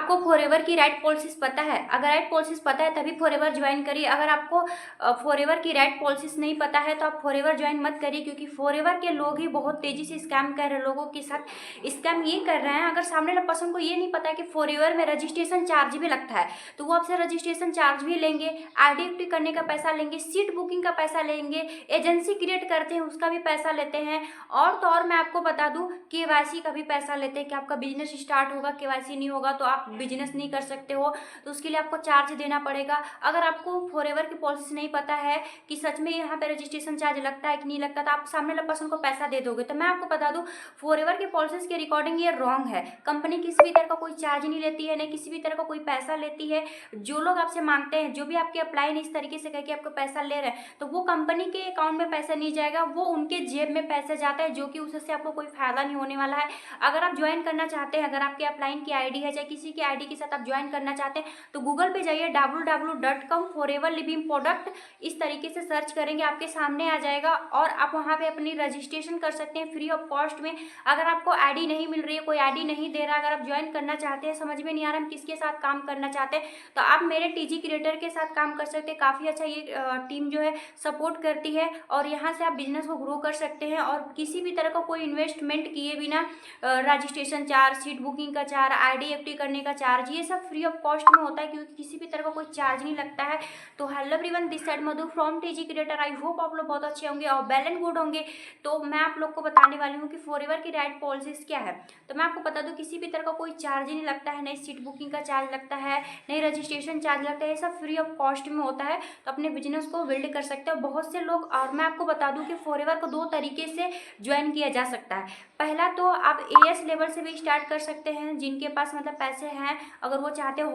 आपको फॉरएवर की right policies पता है? अगर राइट पॉलिसीज पता है तभी फॉरएवर ज्वाइन करिए। अगर आपको फॉरएवर की राइट पॉलिसीज नहीं पता है तो आप फॉरएवर ज्वाइन मत करिए, क्योंकि फॉरएवर के लोग ही बहुत तेजी से स्कैम कर रहे हैं लोगों के साथ। स्कैम ये कर रहे हैं, अगर सामने वाला पर्सन को ये नहीं पता है कि फॉरएवर में रजिस्ट्रेशन चार्ज भी लगता है, तो वो आपसे रजिस्ट्रेशन चार्ज भी लेंगे, आईडी एक्टिव करने का पैसा लेंगे, सीट बुकिंग का पैसा लेंगे, एजेंसी क्रिएट करते हैं उसका भी पैसा लेते हैं, और तो और मैं आपको बता दूं केवाईसी का भी पैसा लेते हैं कि आपका बिजनेस स्टार्ट होगा, केवाईसी नहीं होगा तो आप बिजनेस नहीं कर सकते हो, तो उसके लिए आपको चार्ज देना पड़ेगा। अगर आपको फॉरएवर की पॉलिसी नहीं पता है कि सच में यहाँ पे रजिस्ट्रेशन चार्ज लगता है कि नहीं लगता, तो आप सामने वाले पर्सन को पैसा दे दोगे। तो मैं आपको बता दूं फॉरएवर की पॉलिसीज के रिकॉर्डिंग ये रॉन्ग है। कंपनी किसी भी तरह का कोई चार्ज नहीं लेती है, न किसी भी तरह का कोई पैसा लेती है। जो लोग आपसे मांगते हैं, जो भी आपके अप्लाई इस तरीके से कह के आपको पैसा ले रहे हैं, तो वो कंपनी के अकाउंट में पैसा नहीं जाएगा, वो उनके जेब में पैसा जाता है, जो कि उससे आपको कोई फायदा नहीं होने वाला है। अगर आप ज्वाइन करना चाहते हैं, अगर आपके अपलाइन की आईडी है चाहे किसी की आईडी के साथ आप ज्वाइन करना चाहते हैं, तो गूगल पे जाइए www.com फॉरएवर लिविंग प्रोडक्ट, इस तरीके से सर्च करेंगे आपके सामने आ जाएगा, और आप वहाँ पे अपनी रजिस्ट्रेशन कर सकते हैं फ्री ऑफ कॉस्ट में। अगर आपको आईडी नहीं मिल रही है, कोई आईडी नहीं दे रहा, अगर आप ज्वाइन करना चाहते हैं, समझ में नहीं आ रहा हम किसके साथ काम करना चाहते हैं, तो आप मेरे टीजी क्रिएटर के साथ काम कर सकते हैं। काफ़ी अच्छा ये टीम जो है सपोर्ट करती है, और यहाँ से आप बिजनेस को ग्रो कर सकते हैं, और किसी भी तरह का कोई इन्वेस्टमेंट किए बिना रजिस्ट्रेशन चार्ज, सीट बुकिंग का चार्ज, आईडी एक्टिव करने का चार्ज, ये सब फ्री ऑफ कॉस्ट में होता है, क्योंकि किसी भी तरह का कोई चार्ज नहीं लगता है। तो hello everyone, this side Madhu from TG creator. I hope आप लोग बहुत अच्छे होंगे और वेल एंड गुड होंगे। तो मैं आप लोग को बताने वाली हूँ कि फॉरएवर की राइट पॉलिसीज क्या है। तो मैं आपको बता दूँ किसी भी तरह का कोई चार्ज ही नहीं लगता है, नहीं सीट बुकिंग का चार्ज लगता है, नहीं रजिस्ट्रेशन चार्ज लगता है, ये सब फ्री ऑफ कॉस्ट में होता है। तो अपने बिजनेस को बिल्ड कर सकते हो बहुत से लोग। और मैं आपको बता दूं कि फॉरएवर को 2 तरीके से ज्वाइन किया जा सकता है। पहला तो आप एएस लेवल से भी स्टार्ट कर सकते हैं, जिनके पास मतलब पैसे हैं, अगर वो चाहते हैं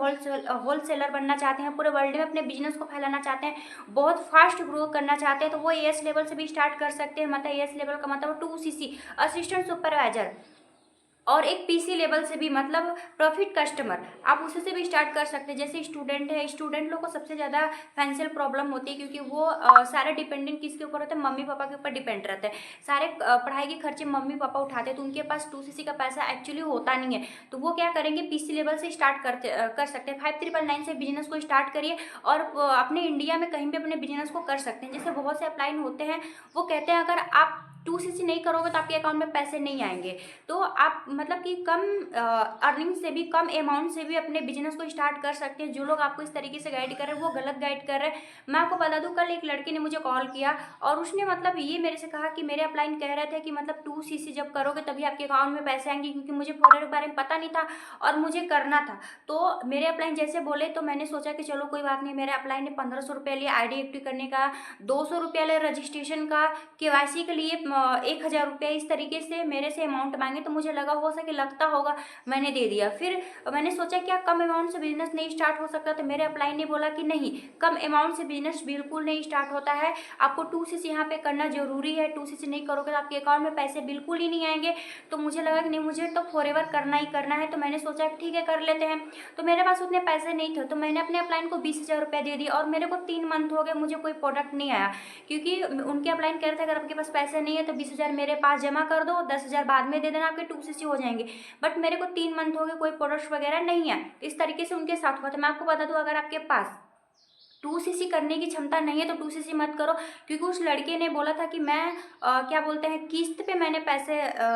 होलसेलर बनना चाहते हैं, पूरे वर्ल्ड में अपने बिजनेस को फैलाना चाहते हैं, बहुत फास्ट ग्रो करना चाहते हैं, तो वो एएस लेवल से भी स्टार्ट कर सकते हैं। मतलब एएस लेवल का मतलब 2CC असिस्टेंट सुपरवाइजर, और एक पीसी लेवल से भी मतलब प्रॉफिट कस्टमर, आप उसी से भी स्टार्ट कर सकते हैं। जैसे स्टूडेंट है, स्टूडेंट लोग को सबसे ज़्यादा फाइनेंशियल प्रॉब्लम होती है, क्योंकि वो सारे डिपेंडेंट किसके ऊपर होते हैं, मम्मी पापा के ऊपर डिपेंड रहते हैं। सारे पढ़ाई के खर्चे मम्मी पापा उठाते हैं, तो उनके पास 2CC का पैसा एक्चुअली होता नहीं है। तो वो क्या करेंगे, पीसी लेवल से स्टार्ट कर सकते हैं। 5999 से बिजनेस को स्टार्ट करिए, और अपने इंडिया में कहीं भी अपने बिजनेस को कर सकते हैं। जैसे बहुत से अपलाइन होते हैं, वो कहते हैं अगर आप 2CC नहीं करोगे तो आपके अकाउंट में पैसे नहीं आएंगे। तो आप मतलब कि कम अर्निंग से भी, कम अमाउंट से भी अपने बिजनेस को स्टार्ट कर सकते हैं। जो लोग आपको इस तरीके से गाइड कर रहे हैं वो गलत गाइड कर रहे हैं। मैं आपको बता दूं, कल एक लड़के ने मुझे कॉल किया और उसने मतलब ये मेरे से कहा कि मेरे अपलाइन कह रहे थे कि मतलब 2CC जब करोगे तभी आपके अकाउंट में पैसे आएंगे, क्योंकि मुझे फॉरएवर के बारे में पता नहीं था और मुझे करना था। तो मेरे अपलाइन जैसे बोले तो मैंने सोचा कि चलो कोई बात नहीं। मेरे अपलाइन ने 1500 रुपये लिए आईडी एक्टिव करने का, 200 रुपया ले रजिस्ट्रेशन का, केवाईसी के लिए 1000 रुपया, इस तरीके से मेरे से अमाउंट मांगे। तो मुझे लगा हो सके लगता होगा, मैंने दे दिया। फिर मैंने सोचा क्या कम अमाउंट से बिजनेस नहीं स्टार्ट हो सकता, तो मेरे अपलाइन ने बोला कि नहीं, कम अमाउंट से बिजनेस बिल्कुल नहीं स्टार्ट होता है, आपको 2CC यहाँ पे करना जरूरी है। 2CC नहीं करोगे तो आपके अकाउंट में पैसे बिल्कुल ही नहीं आएंगे। तो मुझे लगा कि नहीं, मुझे तो फॉरएवर करना ही करना है। तो मैंने सोचा ठीक है कर लेते हैं। तो मेरे पास उतने पैसे नहीं थे, तो मैंने अपने अपलाइन को 20,000 रुपया दे दिया, और मेरे को 3 मंथ हो गए मुझे कोई प्रोडक्ट नहीं आया, क्योंकि उनके अपलाइन कह रहे थे अगर आपके पास पैसे नहीं है तो 20,000 मेरे पास जमा कर दो, 10,000 बाद में दे देना, आपके 2CC हो जाएंगे। बट मेरे को 3 मंथ हो गए, कोई प्रोडक्ट वगैरह नहीं है। इस तरीके से उनके साथ हुआ। तो मैं आपको बता दूं, अगर आपके पास 2CC करने की क्षमता नहीं है तो 2CC मत करो, क्योंकि उस लड़के ने बोला था कि मैं क्या बोलते हैं, किस्त पे मैंने पैसे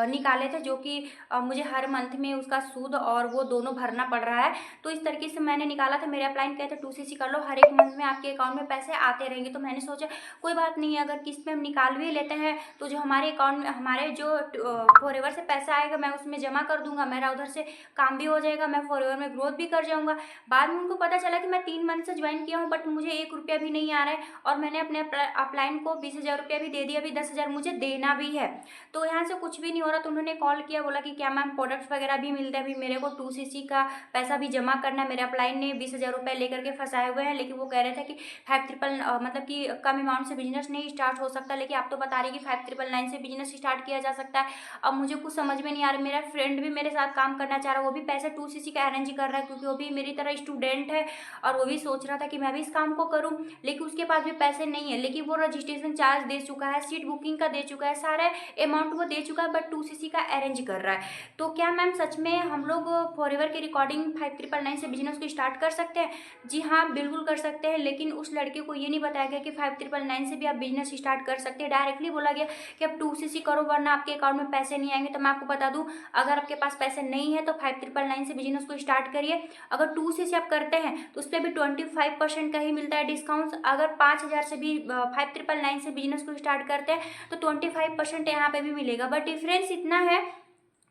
निकाले थे, जो कि मुझे हर मंथ में उसका सूद और वो दोनों भरना पड़ रहा है। तो इस तरीके से मैंने निकाला था। मेरे अपलाइन कहते 2CC कर लो, हर एक मंथ में आपके अकाउंट में पैसे आते रहेंगे। तो मैंने सोचा कोई बात नहीं है, अगर किस्त पे हम निकाल भी लेते हैं तो जो हमारे अकाउंट में, हमारे जो फॉरएवर से पैसा आएगा मैं उसमें जमा कर दूंगा, मेरा उधर से काम भी हो जाएगा, मैं फॉरएवर में ग्रोथ भी कर जाऊँगा। बाद में उनको पता चला कि मैं 3 मंथ से ज्वाइन किया हूँ, बट मुझे 1 रुपया भी नहीं आ रहा है, और मैंने अपने अपलाइन को 20,000 रुपया भी दे दिया, अभी 10,000 मुझे देना भी है। तो यहाँ से कुछ भी नहीं हो रहा। तो उन्होंने कॉल किया, बोला कि क्या मैम प्रोडक्ट्स वगैरह भी मिलते हैं, अभी मेरे को 2CC का पैसा भी जमा करना है। मेरे अपलाइन ने 20,000 रुपये लेकर के फंसाए हुए हैं, लेकिन वो कह रहे थे कि 5,999 मतलब कि कम अमाउंट से बिजनेस नहीं स्टार्ट हो सकता, लेकिन आप तो बता रही कि 5,999 से बिजनेस स्टार्ट किया जा सकता है। अब मुझे कुछ समझ में नहीं आ रहा। मेरा फ्रेंड भी मेरे साथ काम करना चाह रहा है, वो भी पैसे 2CC का अरेंज कर रहा है, क्योंकि वो भी मेरी तरह स्टूडेंट है, और वो भी सोच रहा था कि मैं भी इस काम काम को करूँ, लेकिन उसके पास भी पैसे नहीं है, लेकिन वो रजिस्ट्रेशन चार्ज दे चुका है, सीट बुकिंग का दे चुका है, सारा अमाउंट वो दे चुका है, बट 2cc का अरेंज कर रहा है। तो क्या मैम सच में हम लोग फॉरएवर के रिकॉर्डिंग 5999 से बिजनेस को स्टार्ट कर सकते हैं? जी हाँ, बिल्कुल कर सकते हैं, लेकिन उस लड़के को ये नहीं बताया गया कि 5999 से भी आप बिजनेस स्टार्ट कर सकते हैं। डायरेक्टली बोला गया कि आप 2cc करो वरना आपके अकाउंट में पैसे नहीं आएंगे। तो मैं आपको बता दूं, अगर आपके पास पैसे नहीं है तो 5999 से बिजनेस को स्टार्ट करिए। अगर 2cc आप करते हैं तो उस पर भी 25% का ही मिलता है डिस्काउंट। अगर 5000 से भी 5999 से बिजनेस को स्टार्ट करते हैं तो 25% यहाँ पे भी मिलेगा। बट डिफरेंस इतना है,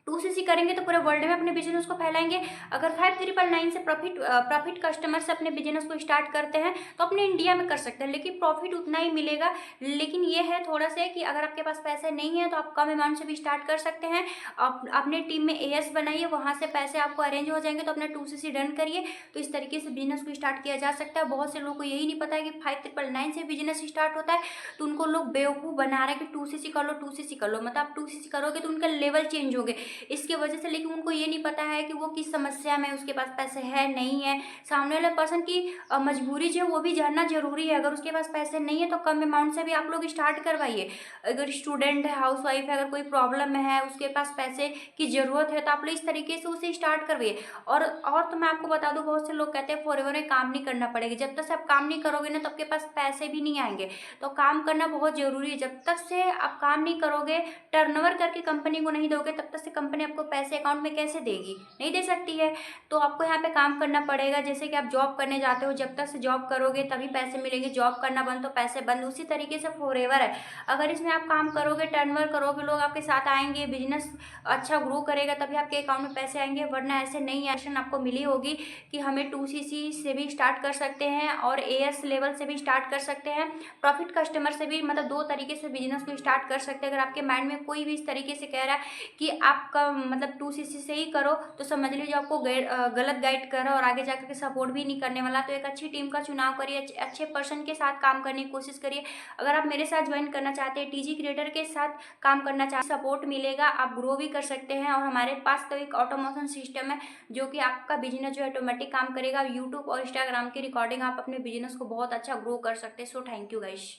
2cc करेंगे तो पूरे वर्ल्ड में अपने बिजनेस को फैलाएंगे। अगर 5999 से प्रॉफिट कस्टमर से अपने बिजनेस को स्टार्ट करते हैं तो अपने इंडिया में कर सकते हैं, लेकिन प्रॉफिट उतना ही मिलेगा। लेकिन ये है थोड़ा सा कि अगर आपके पास पैसे नहीं है तो आप कम अमाउंट से भी स्टार्ट कर सकते हैं। आप अपने टीम में एएस बनाइए, वहाँ से पैसे आपको अरेंज हो जाएंगे तो अपना 2cc डन करिए। तो इस तरीके से बिजनेस को स्टार्ट किया जा सकता है। बहुत से लोगों को यही नहीं पता है कि 5999 से बिजनेस स्टार्ट होता है, तो उनको लोग बेवकूफ़ बना रहे हैं कि 2cc कर लो, 2cc कर लो। मतलब आप 2cc करोगे तो उनका लेवल चेंज होंगे इसके वजह से। लेकिन उनको ये नहीं पता है कि वो किस समस्या में, उसके पास पैसे है नहीं है। सामने वाले पर्सन की मजबूरी जो है वो भी जानना जरूरी है। अगर उसके पास पैसे नहीं है तो कम अमाउंट से भी आप लोग स्टार्ट करवाइए। अगर स्टूडेंट है, हाउस वाइफ है, अगर कोई प्रॉब्लम में है, उसके पास पैसे की जरूरत है, तो आप लोग इस तरीके से उसे स्टार्ट करवाइए। और तो मैं आपको बता दूं, बहुत से लोग कहते हैं फॉरएवर में काम नहीं करना पड़ेगा। जब तक से आप काम नहीं करोगे ना, तो आपके पास पैसे भी नहीं आएंगे। तो काम करना बहुत जरूरी है। जब तक से आप काम नहीं करोगे, टर्नओवर करके कंपनी को नहीं दोगे, तब तक से कंपनी आपको पैसे अकाउंट में कैसे देगी? नहीं दे सकती है। तो आपको यहाँ पे काम करना पड़ेगा। जैसे कि आप जॉब करने जाते हो, जब तक से जॉब करोगे तभी पैसे मिलेंगे, जॉब करना बंद तो पैसे बंद। उसी तरीके से फॉरएवर है। अगर इसमें आप काम करोगे, टर्नओवर करोगे, लोग आपके साथ आएंगे, बिजनेस अच्छा ग्रो करेगा, तभी आपके अकाउंट में पैसे आएंगे, वरना ऐसे नहीं। एक्शन आपको मिली होगी कि हमें 2cc से भी स्टार्ट कर सकते हैं और एएस लेवल से भी स्टार्ट कर सकते हैं, प्रॉफिट कस्टमर से भी। मतलब दो तरीके से बिजनेस को स्टार्ट कर सकते हैं। अगर आपके माइंड में कोई भी इस तरीके से कह रहा है कि आपका मतलब 2cc से ही करो, तो समझ लीजिए आपको गलत गाइड कर रहा है और आगे जाकर के सपोर्ट भी नहीं करने वाला। तो एक अच्छी टीम का चुनाव करिए, अच्छे पर्सन के साथ काम करने की कोशिश करिए। अगर आप मेरे साथ ज्वाइन करना चाहते हैं, टीजी क्रिएटर के साथ काम करना चाहते हैं, सपोर्ट मिलेगा, आप ग्रो भी कर सकते हैं। और हमारे पास तो एक ऑटोमेशन सिस्टम है जो कि आपका बिजनेस जो ऑटोमेटिक काम करेगा। यूट्यूब और इंस्टाग्राम की रिकॉर्डिंग आप अपने बिजनेस को बहुत अच्छा ग्रो कर सकते हैं। So thank you guys.